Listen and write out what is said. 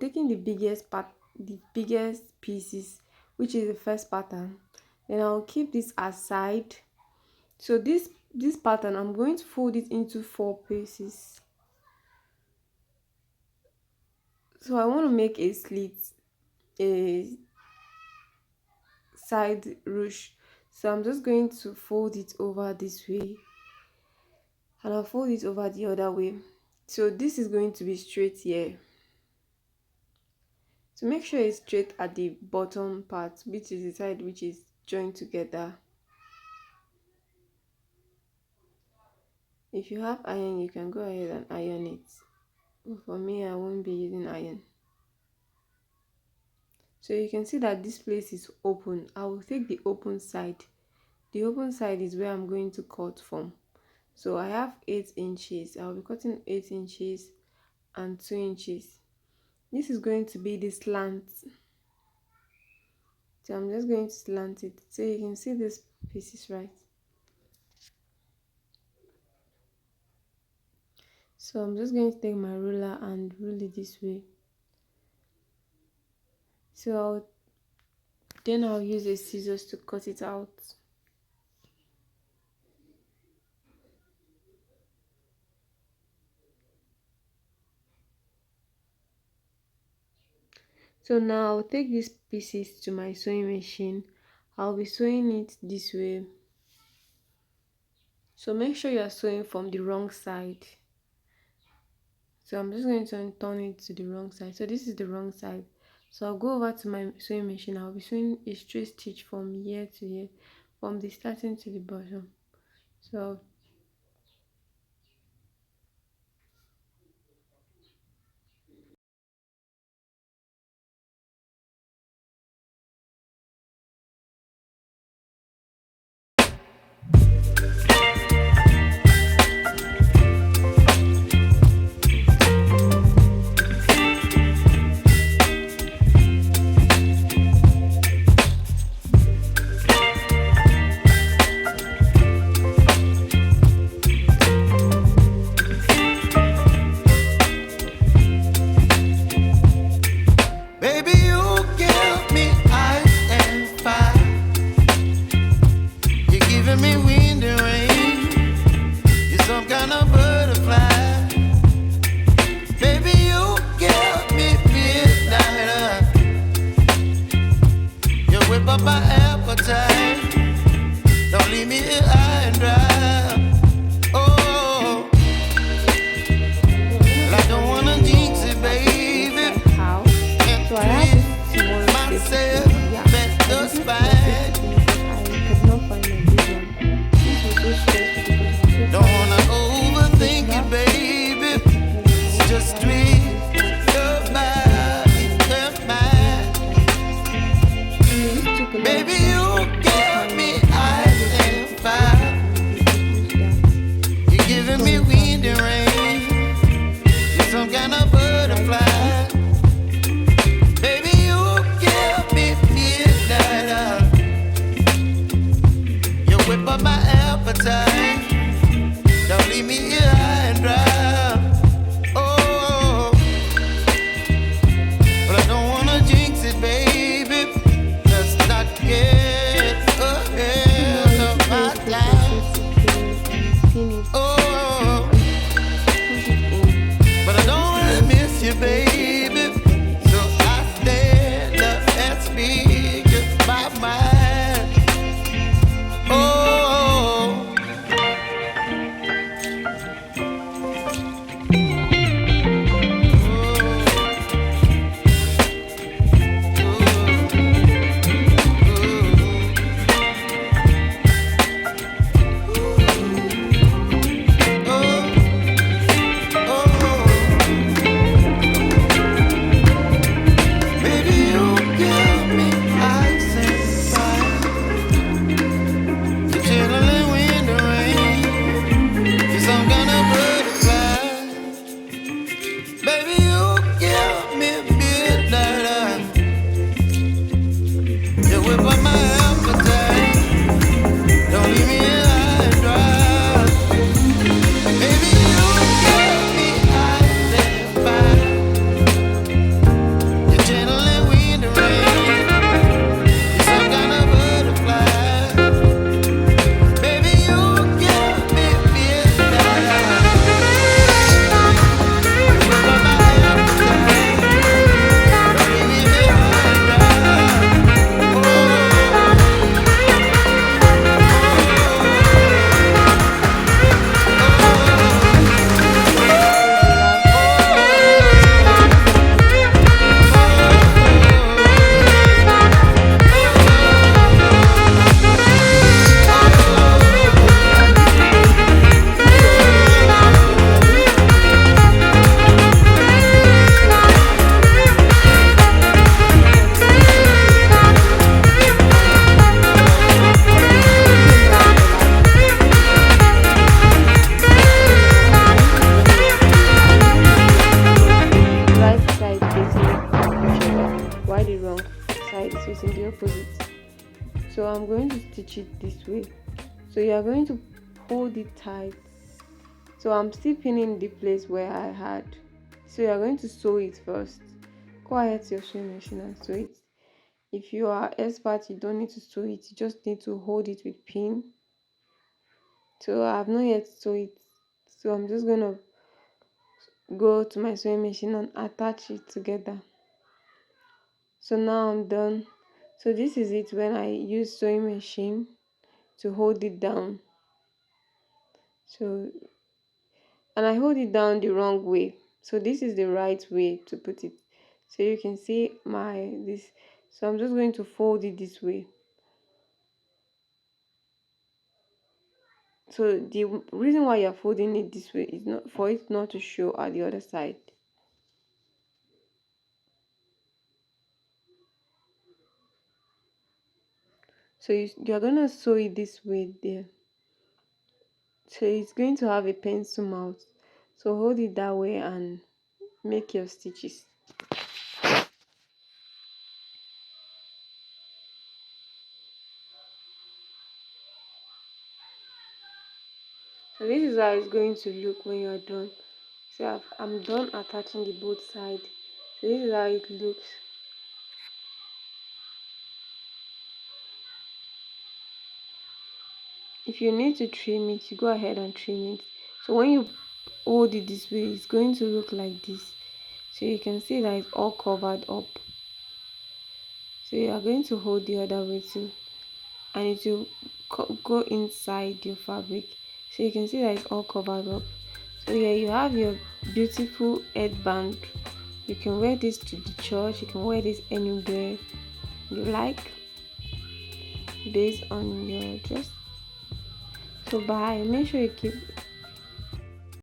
taking the biggest pieces, which is the first pattern. Then I'll keep this aside. So this pattern, I'm going to fold it into four pieces. So I want to make a slit, a side ruche. So I'm just going to fold it over this way, and I'll fold it over the other way. So this is going to be straight here. So make sure it's straight at the bottom part, which is the side which is joined together. If you have iron, you can go ahead and iron it. But for me, I won't be using iron. So you can see that this place is open. I will take the open side. The open side is where I'm going to cut from. So I have 8 inches. I'll be cutting 8 inches and 2 inches. This is going to be the slant. So I'm just going to slant it so you can see this pieces right. So I'm just going to take my ruler and rule it this way. So then I'll use a scissors to cut it out. So now I'll take these pieces to my sewing machine. I'll be sewing it this way. So make sure you are sewing from the wrong side. So I'm just going to turn it to the wrong side. So this is the wrong side. So I'll go over to my sewing machine. I'll be sewing a straight stitch from here to here, from the starting to the bottom. So Baby, you give me ice and fire. You're giving me wind and rain. You're some kind of butterfly. Baby, you give me midnight. You whip up my appetite. Don't leave me here high and dry. Oh, well, I don't wanna jinx it, baby. how? So I have this small Myself, yeah. that's the spine. I could not find my big one. This was so stressful because it's so Don't wanna overthink it, baby. It's just me, your body, your mind. Baby, you give me ice and fire. You're giving me wind and rain. You're some kind of butterfly. Baby, you give me midnight. You whip up my appetite. Don't leave me here high and dry. Oh, but I don't wanna jinx it, baby. Let's not get ahead of my time. Oh, but I don't wanna miss you, baby. So I stand up and speak my mind. Oh. stitch it this way. So you are going to hold it tight. So I'm still pinning the place where I had. So you are going to sew it first. Go ahead to your sewing machine and sew it. If you are expert, you don't need to sew it. You just need to hold it with pin. So I have not yet sew it. So I'm just gonna go to my sewing machine and attach it together. So now I'm done. So this is it when I use sewing machine to hold it down. So, and I hold it down the wrong way. So this is the right way to put it. So you can see my this. So I'm just going to fold it this way. So the reason why you're folding it this way is not for it not to show at the other side. So you're gonna sew it this way there. So it's going to have a pencil mouth. So hold it that way and make your stitches. So this is how it's going to look when you're done. So I'm done attaching the both sides. So this is how it looks. If you need to trim it, you go ahead and trim it. So when you hold it this way, it's going to look like this. So you can see that it's all covered up. So you are going to hold the other way too, and it will go inside your fabric. So you can see that it's all covered up. So here you have your beautiful headband. You can wear this to the church, you can wear this anywhere you like based on your dress. So bye, make sure you keep